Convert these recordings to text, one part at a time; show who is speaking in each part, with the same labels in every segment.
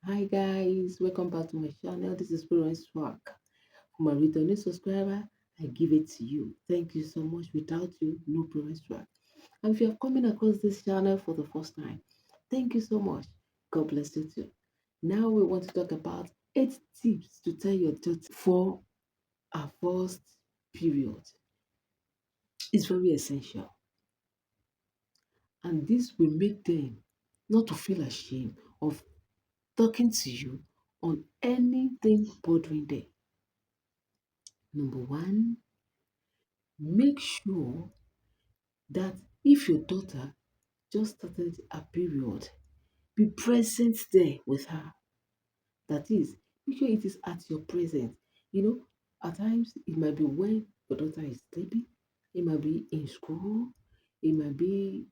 Speaker 1: Hi guys, welcome back to my channel. This is Florence Swag. For my returning subscriber, I give it to you. Thank you so much. Without you, no Florence Swag. And if you are coming across this channel for the first time, thank you so much. God bless you too. Now we want to talk about 8 tips to tell your daughter for a first period. It's very essential, and this will make them not to feel ashamed of talking to you on anything bothering them. Number one, make sure that if your daughter just started a period, be present there with her. That is, make sure it is at your presence. At times it might be when your daughter is sleeping, it might be in school, it might be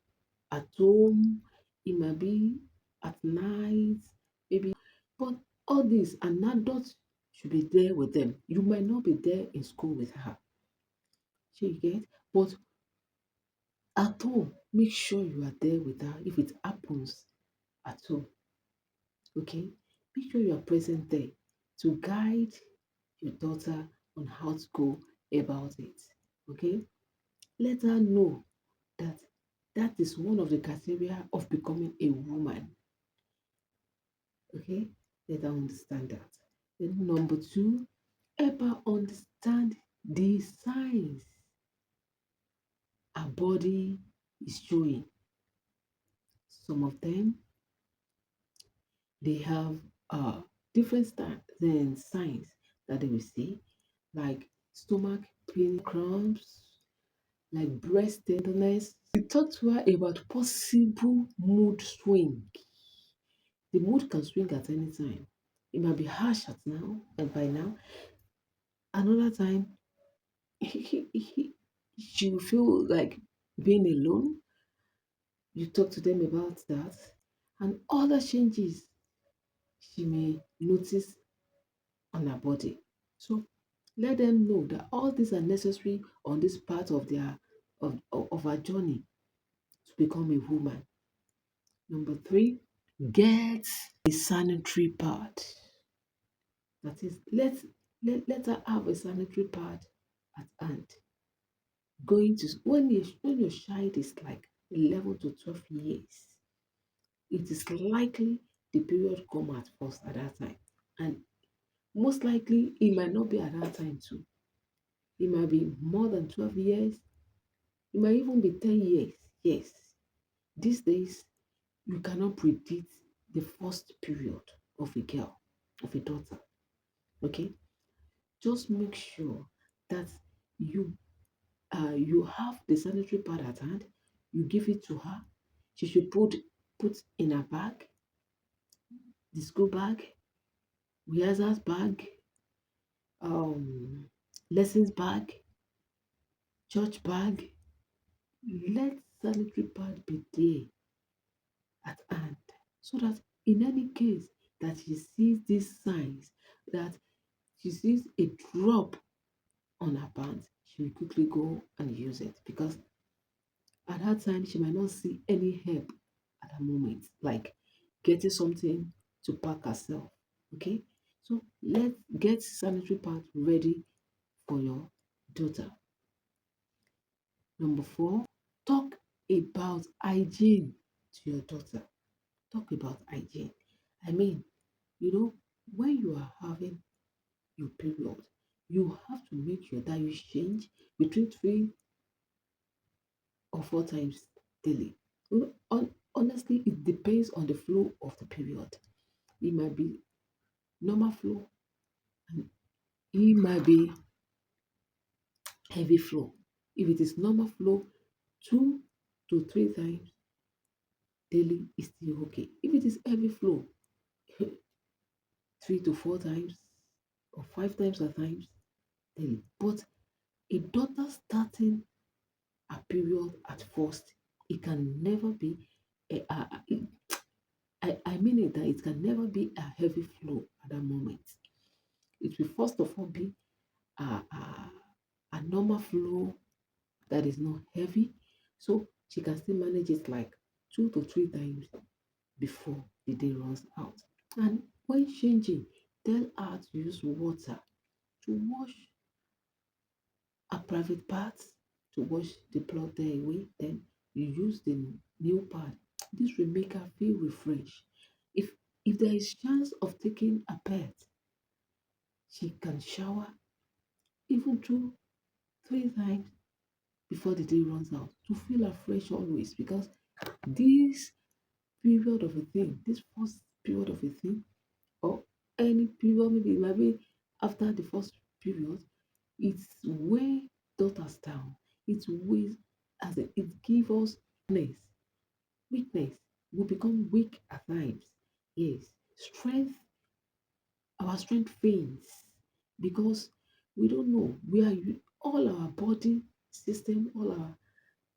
Speaker 1: at home, it might be at night, maybe. But all this, an adult should be there with them. You might not be there in school with her. So you get? But at home, make sure you are there with her if it happens at home. Okay? Make sure you are present there to guide your daughter on how to go about it. Okay? Let her know that that is one of the criteria of becoming a woman. Okay? Let her understand that. Then number two, help her understand the signs her body is showing. Some of them, they have different signs that they will see, like stomach pain, cramps, like breast tenderness. We talk to her about possible mood swing. The mood can swing at any time. It might be harsh at now and by now. Another time, she will feel like being alone. You talk to them about that, and other changes she may notice on her body. So let them know that all these are necessary on this part of their of our journey to become a woman. Number three, get a sanitary pad. That is, let her have a sanitary pad at hand. Going to when your child is like 11 to 12 years, it is likely the period come at first at that time, and most likely it might not be at that time too. It might be more than 12 years. It might even be 10 years. Yes. These days, you cannot predict the first period of a girl, of a daughter. Okay? Just make sure that you you have the sanitary pad at hand. You give it to her. She should put in a bag, the school bag, rehearsals bag, um, lessons bag, church bag. Let sanitary pad be there at hand so that in any case that she sees these signs, that she sees a drop on her pants, she will quickly go and use it, because at that time she might not see any help at the moment, like getting something to pack herself. Okay, so let's get sanitary pad ready for your daughter. Number four, talk about hygiene to your daughter. Talk about hygiene. I mean, when you are having your period, you have to make sure that you change between 3 or 4 times daily. Honestly, it depends on the flow of the period. It might be normal flow, and it might be heavy flow. If it is normal flow, 2 to 3 times daily is still okay. If it is heavy flow, 3 to 4 times or 5 times at times daily. But a daughter starting a period at first, it can never be I mean it that it can never be a heavy flow at that moment. It will first of all be a, a, a normal flow that is not heavy. So she can still manage it like 2 to 3 times before the day runs out. And When changing, tell her to use water to wash her private parts, to wash the blood there away. Then you use the new pad. This will make her feel refreshed. If if there is chance of taking a bath, she can shower even 2, 3 times before the day runs out to feel afresh always, because this period of a thing, this first period of a thing, or any period, maybe it might be after the first period, it's way daughters down. It's way as it gives us weakness. Weakness. We become weak at times. Yes. Strength, our strength fades because we don't know. We are all our body system, all our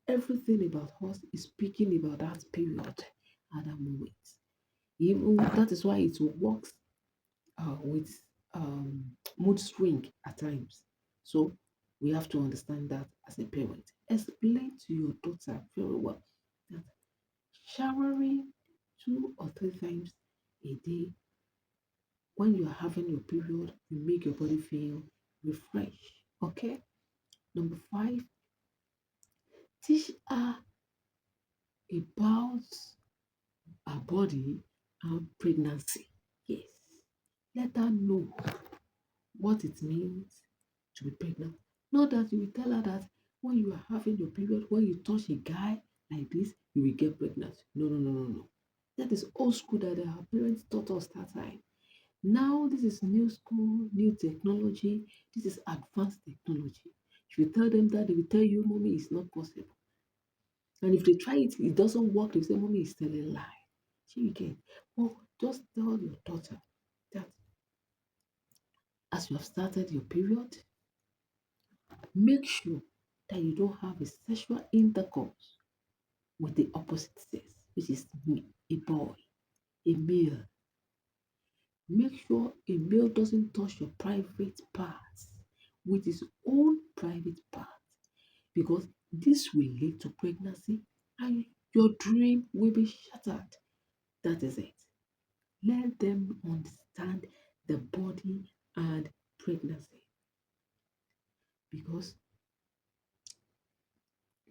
Speaker 1: everything about us is speaking about that period at that moment. Even that is why it works with mood swing at times. So we have to understand that as a parent. Explain to your daughter very well that showering 2 or 3 times a day when you are having your period will make your body feel refreshed. Okay. Number 5, teach her about her body and pregnancy. Yes. Let her know what it means to be pregnant. Not that you will tell her that when you are having your period, when you touch a guy like this, you will get pregnant. No, no, no, no, no. That is old school that our parents taught us that time. Now, this is new school, new technology. This is advanced technology. If you tell them that, they will tell you, mommy, it's not possible. And if they try it, it doesn't work, they say, mommy is telling a lie. So you get, well, just tell your daughter that as you have started your period, make sure that you don't have a sexual intercourse with the opposite sex, which is a boy, a male. Make sure a male doesn't touch your private parts with his own private parts, because this will lead to pregnancy and your dream will be shattered. That is it. Let them understand the body and pregnancy, because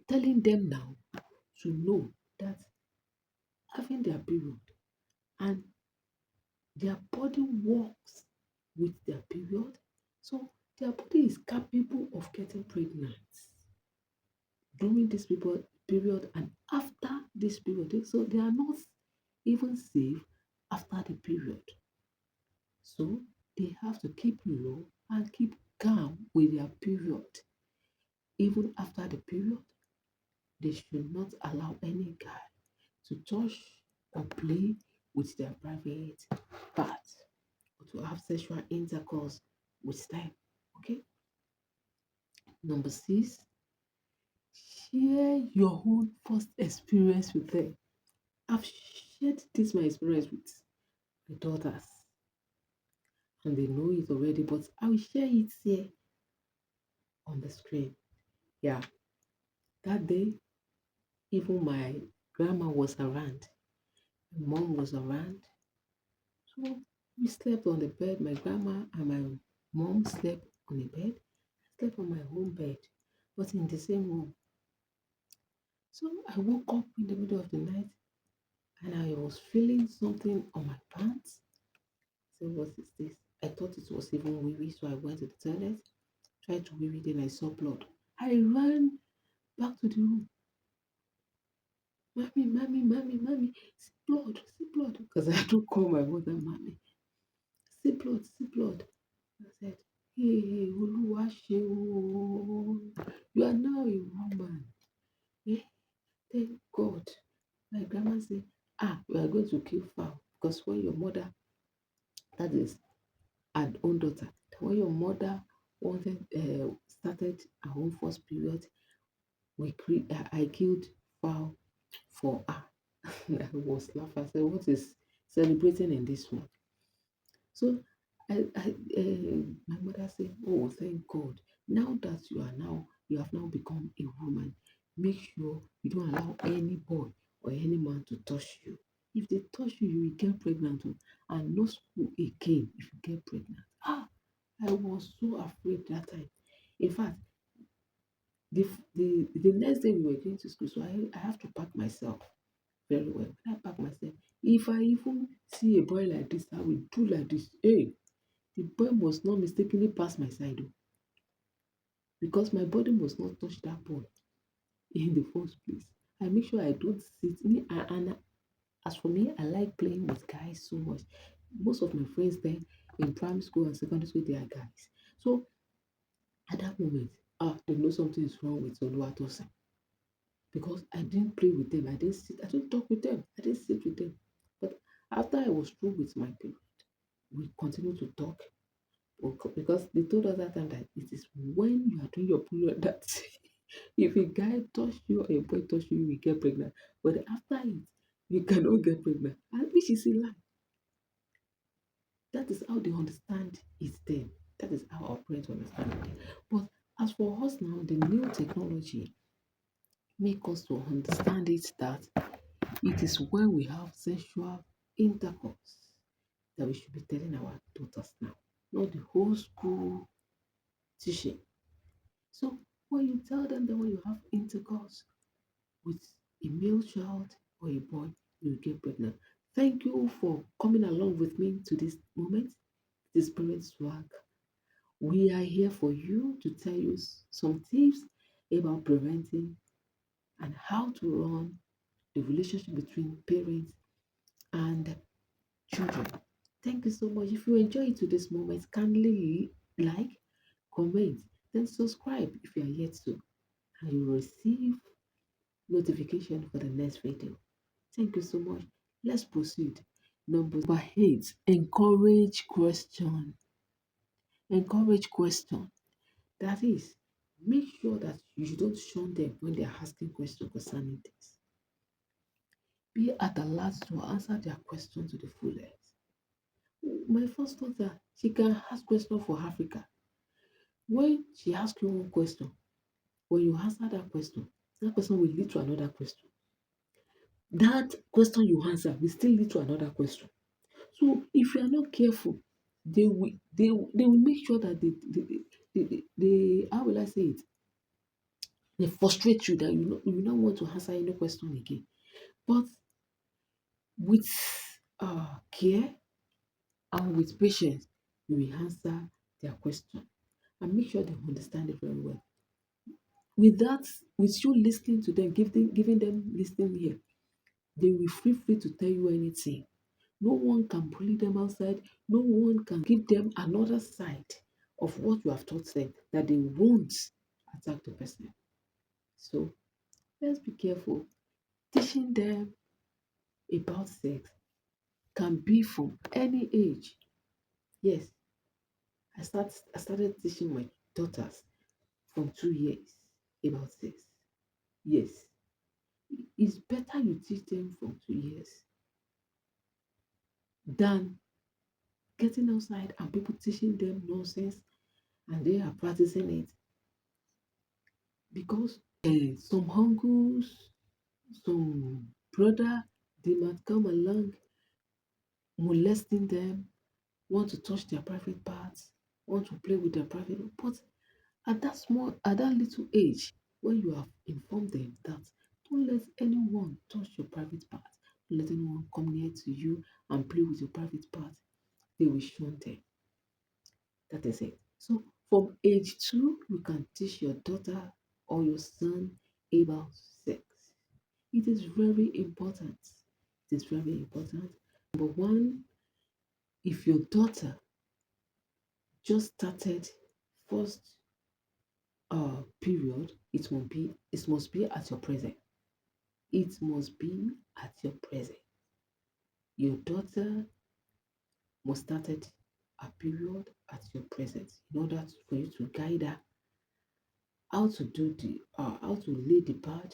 Speaker 1: telling them now to know that having their period and their body works with their period, so their body is capable of getting pregnant during this period and after this period. So they are not even safe after the period. So they have to keep low and keep calm with their period. Even after the period, they should not allow any guy to touch or play with their private parts or to have sexual intercourse with them. Okay. Number 6, share your own first experience with them. I've shared this my experience with my daughters and they know it already, but I will share it here on the screen. Yeah, that day, even my grandma was around, my mom was around. So we slept on the bed. My grandma and my mom slept on the bed. I slept on my own bed, but in the same room. So I woke up in the middle of the night and I was feeling something on my pants. So what is this? I thought it was even wee wee, so I went to the toilet, tried to wee wee, then I saw blood. I ran back to the room. Mommy, mommy, mommy, mommy, see blood. Because I don't call my mother mommy. See blood, see blood. I said, hey, Oluwaseun, you are now a woman. Eh? Thank God. My grandma said, we are going to kill fowl. Because when your mother, that is her own daughter, when your mother started her own first period, I killed fowl for her. I was laughing. I said, what is celebrating in this one? So my mother said, oh, thank God. Now that you have now become a woman, make sure you don't allow any boy or any man to touch you. If they touch you, you will get pregnant. Oh, and no school again if you get pregnant. I was so afraid that time. In fact, the next day we were going to school, so I have to pack myself very well. When I pack myself, if I even see a boy like this, I will do like this. Hey, the boy must not mistakenly pass my side, oh, because my body must not touch that boy in the first place. I make sure I don't sit me and as for me, I like playing with guys so much. Most of my friends then in primary school and secondary school, they are guys. So at that moment, they know something is wrong with Oluwatosin because I didn't play with them. I didn't talk with them. I didn't sit with them. But after I was through with my period, we continued to talk because they told us that time that it is when you are doing your period that if a guy touch you or a boy touch you, you will get pregnant. But after it, you cannot get pregnant. And which is a lie. That is how they understand it then. That is how our parents understand it then. But as for us now, the new technology make us to understand it that it is when we have sexual intercourse that we should be telling our daughters now, not the whole school teaching. So when you tell them that when you have intercourse with a male child or a boy, you will get pregnant. Thank you for coming along with me to this moment, this parent swag. We are here for you to tell you some tips about preventing and how to run the relationship between parents and children. Thank you so much. If you enjoyed today's moment, kindly like, comment, then subscribe if you are yet to, and you will receive notification for the next video. Thank you so much. Let's proceed. Number 8, encourage question. Encourage question. That is, make sure that you don't shun them when they are asking questions concerning this. Be at alert to answer their question to the fullest. My first daughter, she can ask question for Africa. When she asks you one question, when you answer that question will lead to another question. That question you answer will still lead to another question. So if you are not careful, they will make sure that they how will I say it? They frustrate you that you not want to answer any question again. But with care and with patience, you will answer their question and make sure they understand it very well. With that, with you listening to them, giving them listening here, they will feel free to tell you anything. No one can bully them outside. No one can give them another side of what you have taught them that they won't attack the person. So let's be careful. Teaching them about sex can be from any age. Yes, I started teaching my daughters from 2 years about sex. Yes, it's better you teach them from 2 years than getting outside and people teaching them nonsense and they are practicing it because some uncles, some brother, they might come along molesting them, want to touch their private parts, want to play with their private. But at that little age, when you have informed them that don't let anyone touch your private part, don't let anyone come near to you and play with your private part, they will shun them. That is it. So from age 2, you can teach your daughter or your son about sex. It is very important. It is very important. Number one, if your daughter just started first period, it must be at your present. It must be at your present. Your daughter must started a period at your present in order for you to guide her how to do how to lay the pad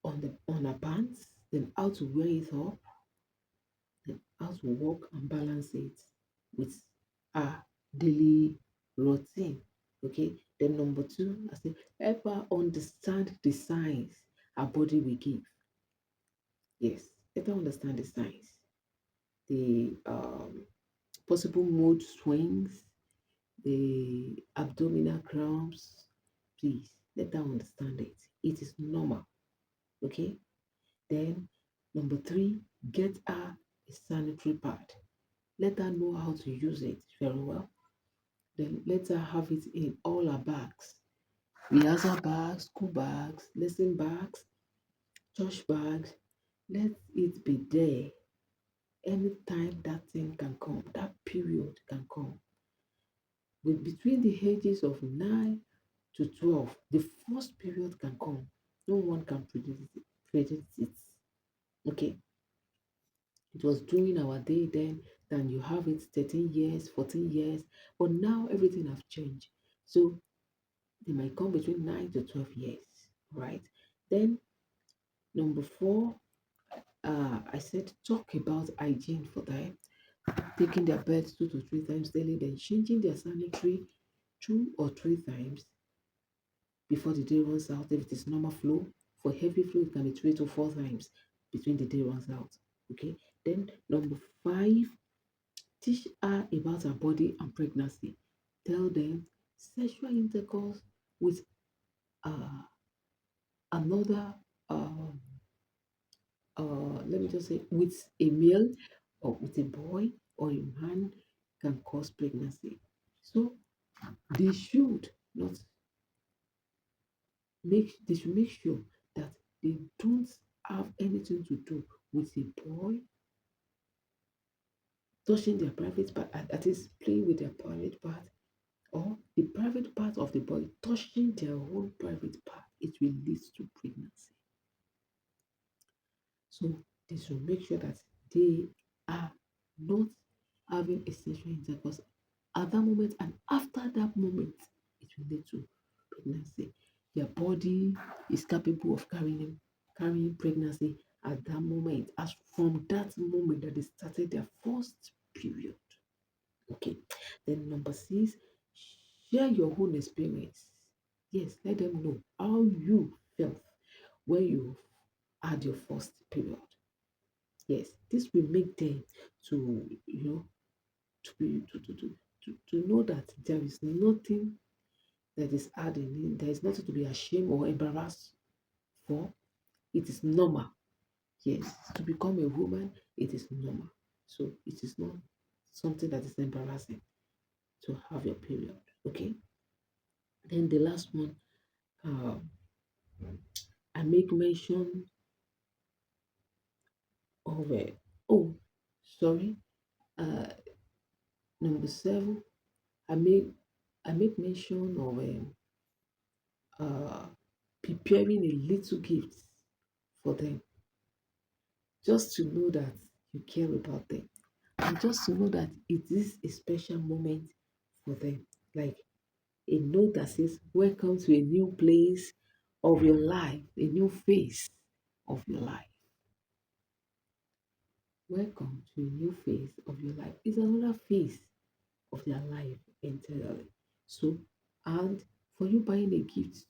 Speaker 1: on her pants, then how to wear it up, then how to walk and balance it with her daily routine. Okay. Then number 2, I say help her understand the signs her body will give. Yes, let them understand the signs, the possible mood swings, the abdominal cramps. Please let them understand it. It is normal. Okay. Then number three, get her a sanitary pad. Let her know how to use it very well. Then let her have it in all her bags. Rehearsal bags, school bags, lesson bags, church bags. Let it be there anytime that thing can come, that period can come. With between the ages of 9 to 12, the first period can come. No one can predict it. Okay. It was during our day then you have it 13 years, 14 years, but now everything have changed. So they might come between 9 to 12 years, right? Then number four, I said talk about hygiene for them, taking their beds 2 to 3 times daily, then changing their sanitary 2 or 3 times before the day runs out. If it is normal flow, for heavy flow, it can be 3 to 4 times between the day runs out. Okay. Then number five, teach her about her body and pregnancy. Tell them sexual intercourse with uh, another, let me just say, with a male or with a boy or a man can cause pregnancy. So they should not they should make sure that they don't have anything to do with a boy touching their private part, that is playing with their private part, or the private part of the body touching their own private part. It will lead to pregnancy. So they should make sure that they are not having a sexual intercourse at that moment, and after that moment, it will lead to pregnancy. Their body is capable of carrying pregnancy at that moment, as from that moment that they started their first period. Okay. Then number six, share your own experience. Yes, let them know how you felt when you had your first period. Yes, this will make them to to be to know that there is nothing that is hard in it. There is nothing to be ashamed or embarrassed for. It is normal. Yes, to become a woman, it is normal. So it is not something that is embarrassing to have your period. Okay. Then the last one, uh, I make mention of oh, sorry, uh, number seven, I make I make mention of preparing a little gift for them, just to know that you care about them, and just to know that it is a special moment for them, like a note that says, "Welcome to a new place of your life, a new phase of your life." Welcome to a new phase of your life. It's another phase of their life entirely. So, and for you buying a gift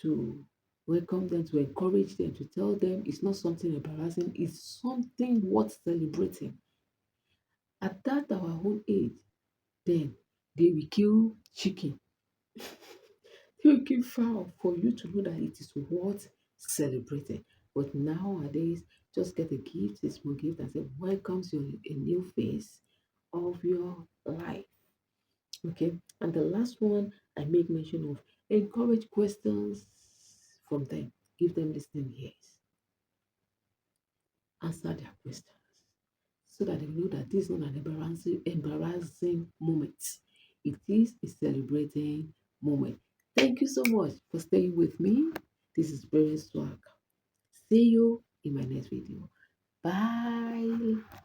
Speaker 1: to welcome them, to encourage them, to tell them it's not something embarrassing, it's something worth celebrating. At that our own age, then they will kill chicken, they will kill fowl for you to know that it is worth celebrating. But nowadays, just get a gift, a small gift, and say, "Welcome to a new phase of your life." Okay. And the last one I make mention of, encourage questions from them. Give them listening ears. Answer their questions so that they know that this is not an embarrassing moment. It is a celebrating moment. Thank you so much for staying with me. This is Berry Swag. See you in my next video. Bye.